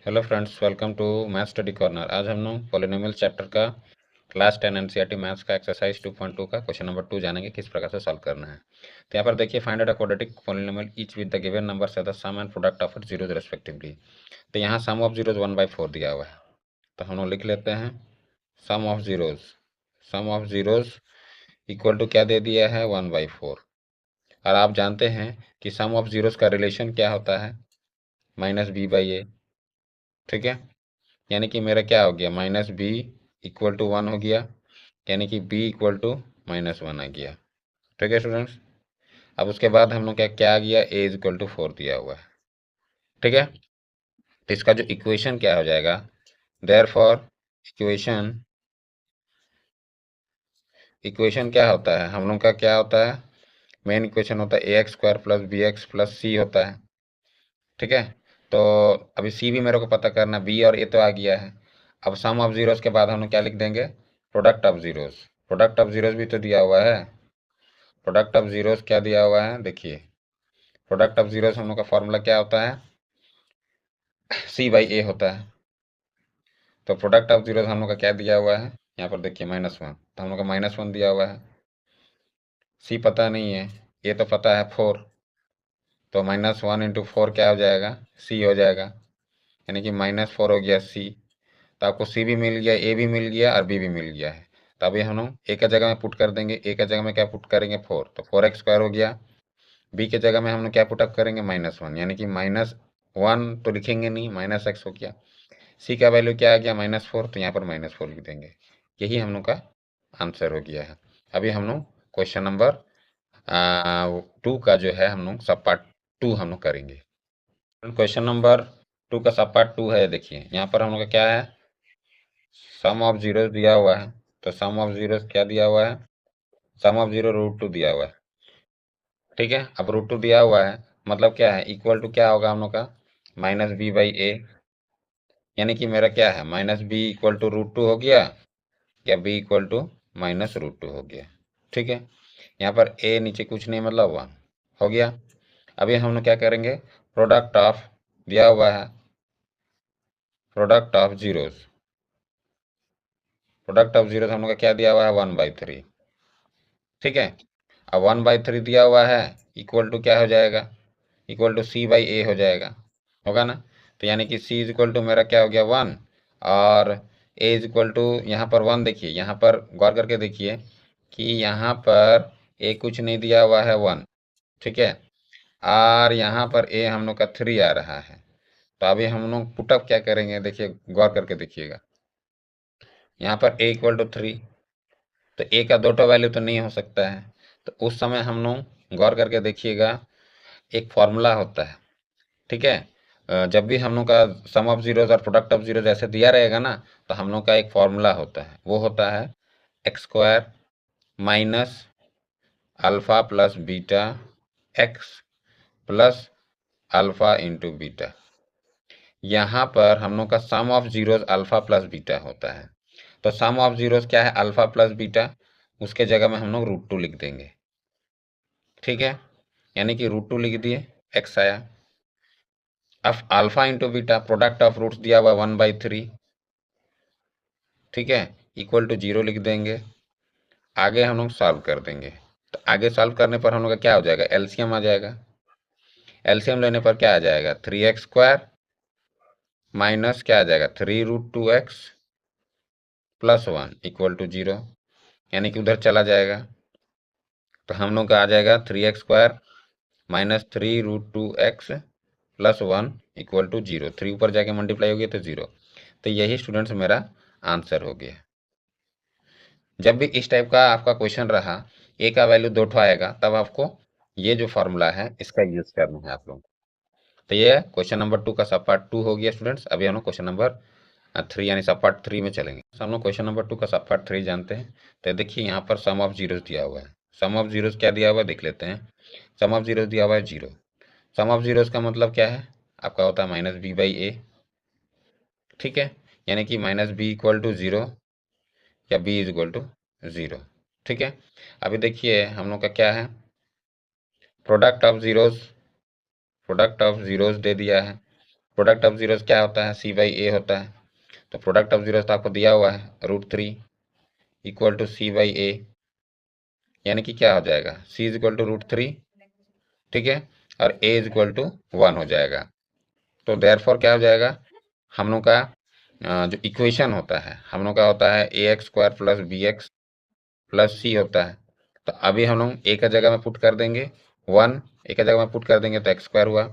Hello friends, welcome to math study corner. आज हम लोग पॉलिनोमियल चैप्टर का क्लास 10 एनसीईआरटी मैथ्स का एक्सरसाइज 2.2 का क्वेश्चन नंबर 2 जानेंगे किस प्रकार से सॉल्व करना है। तो यहाँ पर देखिए, find out a quadratic polynomial each with the given number से the sum and product of its zeros respectively. तो यहाँ सम ऑफ जीरोज 1/4 दिया हुआ है, तो हम लोग लिख लेते हैं सम ऑफ जीरोज इक्वल टू क्या दे दिया है 1/4। और आप जानते हैं कि सम ऑफ जीरोज का रिलेशन क्या होता है, -b/a। ठीक है, यानी कि मेरा क्या हो गया, -b इक्वल टू 1 हो गया, यानी कि b इक्वल टू -1 आ गया। ठीक है स्टूडेंट्स, अब उसके बाद हम लोग क्या क्या आ गया, a इक्वल टू 4 दिया हुआ है। ठीक है, तो इसका जो इक्वेशन क्या हो जाएगा, देयरफॉर इक्वेशन इक्वेशन क्या होता है, हम लोग का क्या होता है, मेन इक्वेशन होता है ax² + bx + c होता है। ठीक है, तो अभी c भी मेरे को पता करना, b और a तो आ गया है। अब सम ऑफ जीरोस के बाद हम लोग क्या लिख देंगे, प्रोडक्ट ऑफ जीरोस भी तो दिया हुआ है। प्रोडक्ट ऑफ जीरोस क्या दिया हुआ है, देखिए प्रोडक्ट ऑफ जीरोस हम लोग का फॉर्मूला क्या होता है, c/a होता है। तो प्रोडक्ट ऑफ जीरोस हम लोग का क्या दिया हुआ है, यहाँ पर देखिए -1, तो हम लोग का -1 दिया हुआ है। c पता नहीं है, ये तो पता है 4, तो -1 × 4 क्या हो जाएगा, c हो जाएगा, यानी कि -4 हो गया c। तो आपको c भी मिल गया, a भी मिल गया और b भी मिल गया है। तो अभी हम लोग a का जगह में पुट कर देंगे, a का जगह में क्या पुट करेंगे 4, तो 4x² हो गया। b के जगह में हम लोग क्या पुटअप करेंगे, -1, यानी कि -1 तो लिखेंगे नहीं, -x हो गया। c का वैल्यू क्या आ गया, -4, तो यहाँ पर -4 लिख देंगे। यही हम लोग का आंसर हो गया है। अभी हम लोग क्वेश्चन नंबर 2 का जो है हम लोग सब पार्ट 2 हम लोग करेंगे। क्वेश्चन नंबर 2 का सब पार्ट 2 है। देखिए यहाँ पर हम लोग का क्या है, सम ऑफ जीरोस दिया हुआ है। तो सम ऑफ जीरोस क्या दिया हुआ है, सम ऑफ जीरो √2 दिया हुआ है। ठीक है, अब √2 दिया हुआ है, मतलब क्या है, इक्वल टू क्या होगा हम लोग का, -b/a, यानी कि मेरा क्या है, -b इक्वल टू √2 हो गया, या b इक्वल टू -√2 हो गया। ठीक है, यहाँ पर a नीचे कुछ नहीं, मतलब 1 हो गया। अभी हम लोग क्या करेंगे, प्रोडक्ट ऑफ दिया हुआ है, प्रोडक्ट ऑफ जीरोस हम लोग का क्या दिया हुआ है, 1/3। ठीक है, अब 1/3 दिया हुआ है, इक्वल टू क्या हो जाएगा, इक्वल टू c/a हो जाएगा, होगा ना। तो यानी कि c इक्वल टू मेरा क्या हो गया 1, और a इक्वल टू यहाँ पर 1। देखिए यहाँ पर गौर करके देखिए कि यहाँ पर a कुछ नहीं दिया हुआ है 1। ठीक है, और यहाँ पर a हम लोग का 3 आ रहा है। तो अभी हम लोग पुटअप क्या करेंगे, देखिए गौर करके देखिएगा, यहाँ पर a इक्वल टू 3, तो a का दो वैल्यू तो नहीं हो सकता है। तो उस समय हम लोग गौर करके देखिएगा, एक फॉर्मूला होता है। ठीक है, जब भी हम लोग का सम ऑफ जीरोज और प्रोडक्ट ऑफ जीरोज ऐसे दिया रहेगा ना, तो हम लोग का एक फॉर्मूला होता है, वो होता है x² minus alpha plus beta x plus alpha into beta. यहाँ पर हम लोग का sum of zeros alpha plus beta होता है। तो सम ऑफ जीरोज क्या है, अल्फा प्लस बीटा, उसके जगह में हम लोग √2 लिख देंगे। ठीक है, यानी कि √2 लिख दिए, x आया। अब alpha into beta, product of roots दिया हुआ 1/3। ठीक है, इक्वल टू 0 लिख देंगे। आगे हम लोग सॉल्व कर देंगे, तो आगे सॉल्व करने पर हम लोग का क्या हो जाएगा, एलसीएम आ जाएगा। एलसीएम लेने पर क्या आ जाएगा, 3x² माइनस क्या आ जाएगा, 3√2x + 1 इक्वल टू 0, यानी कि उधर चला जाएगा। तो हम लोग का आ जाएगा 3x² minus 3√2x + 1 equal to 0। 3 ऊपर जाके मल्टीप्लाई हो गया तो 0। तो यही स्टूडेंट्स मेरा आंसर हो गया। जब भी इस टाइप का आपका क्वेश्चन रहा, a का वैल्यू 2 आएगा, तब आपको ये जो फॉर्मूला है इसका यूज करना है आप लोग। तो ये क्वेश्चन नंबर 2 का सब पार्ट 2 हो गया स्टूडेंट्स। अभी हम लोग क्वेश्चन नंबर 3 यानी सब पार्ट 3 में चलेंगे। तो हम लोग क्वेश्चन नंबर 2 का सब पार्ट 3 जानते हैं। तो देखिए यहाँ पर सम ऑफ जीरोस दिया हुआ है। सम ऑफ जीरोस क्या दिया हुआ है देख लेते हैं। सम ऑफ जीरोस दिया हुआ है 0। सम ऑफ जीरोस का मतलब क्या है, आपका होता है -b/a। ठीक है, यानी कि -b इक्वल टू 0 या b इक्वल टू 0। ठीक है, अभी देखिए हम लोग का क्या है, प्रोडक्ट ऑफ जीरोस दे दिया है। प्रोडक्ट ऑफ जीरोस क्या होता है, सी बाई ए होता है। तो प्रोडक्ट ऑफ जीरोस तो आपको दिया हुआ है √3 इक्वल टू सी बाई ए, यानी कि क्या हो जाएगा, सी इज इक्वल टू √3, ठीक है, और ए इज इक्वल टू 1 हो जाएगा। तो देयरफॉर क्या हो जाएगा, हम लोग का जो इक्वेशन होता है हम लोग का होता है a x square plus b x plus c होता है। तो अभी हम लोग ए का जगह में पुट कर देंगे 1, ए का जगह में पुट कर देंगे तो एक्स स्क्वायर हुआ,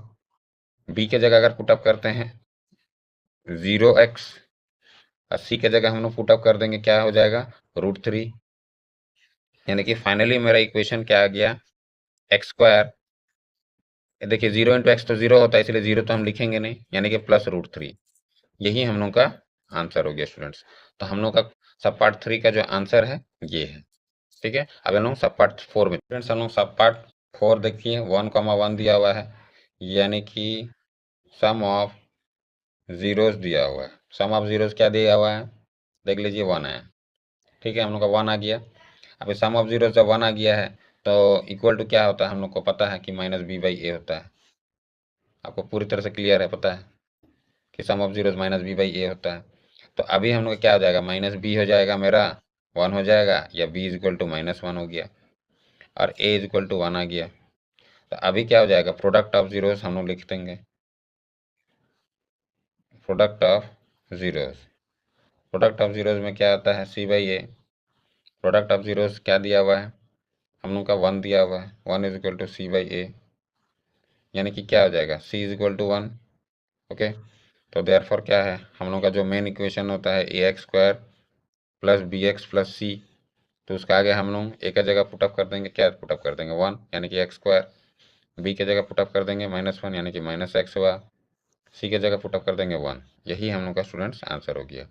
बी के जगह अगर पुटअप करते हैं 0x, और सी के जगह हम लोग पुटअप कर देंगे क्या हो जाएगा, √3, यानी कि फाइनली मेरा इक्वेशन क्या आ गया, एक्स स्क्वायर, देखिए 0 × x तो 0 होता है, इसलिए 0 तो हम लिखेंगे नहीं, यानी कि प्लस √3। यही हम लोग का आंसर हो गया स्टूडेंट्स। तो हम लोग का सब पार्ट 3 का जो आंसर है ये है, ठीक है। अब हम लोग सब पार्ट 4 में, स्टूडेंट्स हम लोग सब पार्ट 4 देखिए 1,1 दिया हुआ है, यानी कि सम ऑफ जीरोस दिया हुआ है। सम ऑफ जीरोस क्या दिया हुआ है, देख लीजिए 1 है, ठीक है, हम लोग का 1 आ गया। अभी सम ऑफ जीरोस जब 1 आ गया है तो इक्वल टू क्या होता है, हम लोग को पता है कि -b/a होता है। आपको पूरी तरह से क्लियर है, पता है कि सम ऑफ जीरोस -b/a होता है। तो अभी हम लोग क्या हो जाएगा, -b हो जाएगा मेरा 1 हो जाएगा, या b इज इक्वल टू -1 हो गया, और a इज इक्वल टू 1 आ गया। तो अभी क्या हो जाएगा, प्रोडक्ट ऑफ जीरोस हम लोग लिख देंगे, product of zeros, product of zeros में क्या आता है, c/a। प्रोडक्ट ऑफ जीरोस क्या दिया हुआ है, हम लोग का 1 दिया हुआ है, 1 इज इक्वल टू c/a, यानी कि क्या हो जाएगा, c is equal to 1, okay. तो देयरफॉर क्या है, हम लोग का जो मेन इक्वेशन होता है ax square plus b x plus c, तो उसका आगे हम लोग ए का जगह पुटअप कर देंगे, क्या पुटअप कर देंगे 1, यानी कि एक्स स्क्वायर, बी के जगह पुटअप कर देंगे -1, यानी कि -x हुआ, सी के जगह पुटअप कर देंगे 1। यही हम लोग का स्टूडेंट्स आंसर हो गया।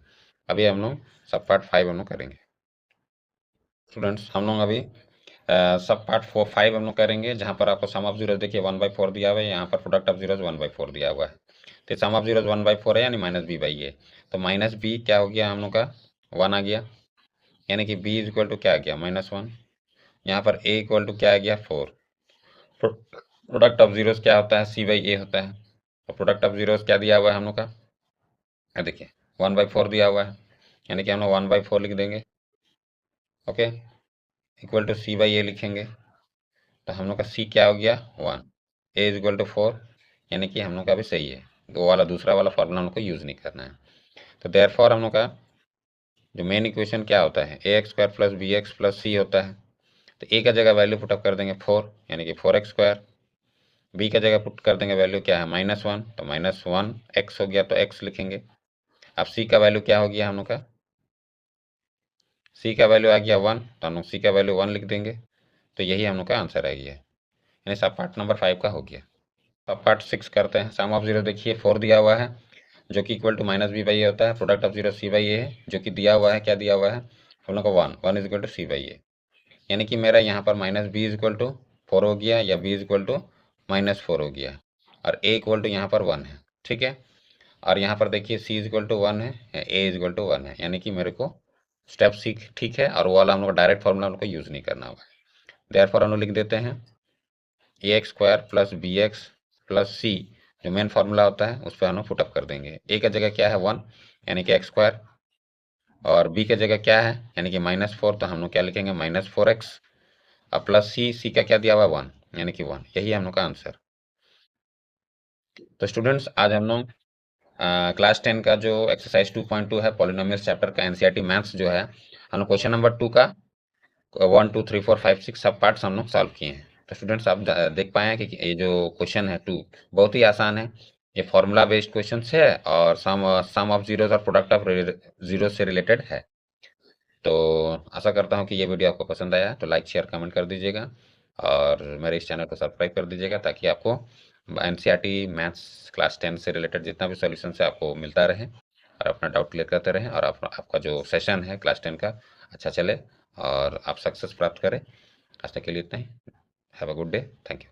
अभी हम लोग सब पार्ट 5 हम लोग करेंगे स्टूडेंट्स। हम लोग अभी सब पार्ट 4-5 हम लोग करेंगे, जहाँ पर आपको सम ऑफ जीरोस देखिए 1/4 दिया हुआ है, यहाँ पर प्रोडक्ट ऑफ जीरोस 1/4 दिया हुआ है। तो सम ऑफ जीरोस 1/4 है, यानी -b/a, तो -b क्या हो गया हम लोग का 1 आ गया, यानी कि b इज इक्वल टू क्या आ गया -1, यहाँ पर a इक्वल टू क्या आ गया 4। प्रोडक्ट ऑफ जीरोस क्या होता है, c/a होता है। तो प्रोडक्ट ऑफ जीरोस क्या दिया हुआ है हम लोग का, देखिए 1/4 दिया हुआ है, यानी कि हम लोग 1/4 लिख देंगे, ओके, इक्वल टू c/a लिखेंगे। तो हम लोग का c क्या हो गया 1, a इज इक्वल टू 4, यानी कि हम लोग का भी सही है, वो वाला दूसरा वाला फॉर्मूला हम लोग को यूज़ नहीं करना है। तो देयरफॉर हम लोग का जो मेन इक्वेशन क्या होता है, ax square plus b x plus c होता है। तो a का जगह वैल्यू पुटअप कर देंगे 4, यानी कि 4x स्क्वायर, b का जगह पुट कर देंगे वैल्यू क्या है -1, तो -1x हो गया, तो x लिखेंगे। अब c का वैल्यू क्या हो गया हम लोग का, c का वैल्यू आ गया 1, तो हम लोग c का वैल्यू 1 लिख देंगे। तो यही हम लोग का आंसर आ गया, यानी सब पार्ट नंबर 5 का हो गया। अब पार्ट 6 करते हैं। सम ऑफ जीरो देखिए 4 दिया हुआ है, जो कि इक्वल टू -b/a होता है। प्रोडक्ट ऑफ जीरो c/a है, जो कि दिया हुआ है, क्या दिया हुआ है हम लोग का 1 इज इक्वल टू c/a, यानी कि मेरा यहाँ पर -b इज इक्वल टू 4 हो गया, या b इज इक्वल टू -4 हो गया, और a इक्वल टू यहाँ पर 1 है, ठीक है। और यहाँ पर देखिए c इज इक्वल टू 1 है, a इज इक्वल टू 1 है, यानी कि मेरे को स्टेप सी ठीक है, और वो वाला हम लोग डायरेक्ट फॉर्मूला हम लोग को यूज़ नहीं करना होगा। देयरफॉर हम लोग लिख देते हैं ax square plus b x plus c, जो मेन फार्मूला होता है उस पर हम लोग पुटअप कर देंगे। a का जगह क्या है 1, यानी कि एक्स स्क्वायर, और b का जगह क्या है यानी कि -4, तो हम लोग क्या लिखेंगे -4x, और प्लस सी का क्या दिया हुआ 1, यानी कि 1। यही हम लोग का आंसर। तो स्टूडेंट्स आज हम लोग क्लास 10 का जो एक्सरसाइज 2.2 है पॉलिनोमियल्स चैप्टर का एनसीईआरटी मैथ्स जो है, हम लोग क्वेश्चन नंबर 2 का 1 2 3 4 5 6 सब पार्ट्स हम लोग सॉल्व किए हैं। तो स्टूडेंट्स आप देख पाए हैं कि ये जो क्वेश्चन है 2 बहुत ही आसान है। ये फॉर्मूला बेस्ड क्वेश्चन है, और सम ऑफ जीरोस और प्रोडक्ट ऑफ जीरो से रिलेटेड है। तो आशा करता हूँ कि ये वीडियो आपको पसंद आया, तो लाइक शेयर कमेंट कर दीजिएगा, और मेरे इस चैनल को सब्सक्राइब कर दीजिएगा, ताकि आपको एनसीईआरटी मैथ्स क्लास 10 से रिलेटेड जितना भी सॉल्यूशन है आपको मिलता रहे, और अपना डाउट क्लियर करते रहें, और आपका जो सेशन है क्लास 10 का अच्छा चले, और आप सक्सेस प्राप्त करें। आज तक के लिए इतना ही। Have a good day, thank you.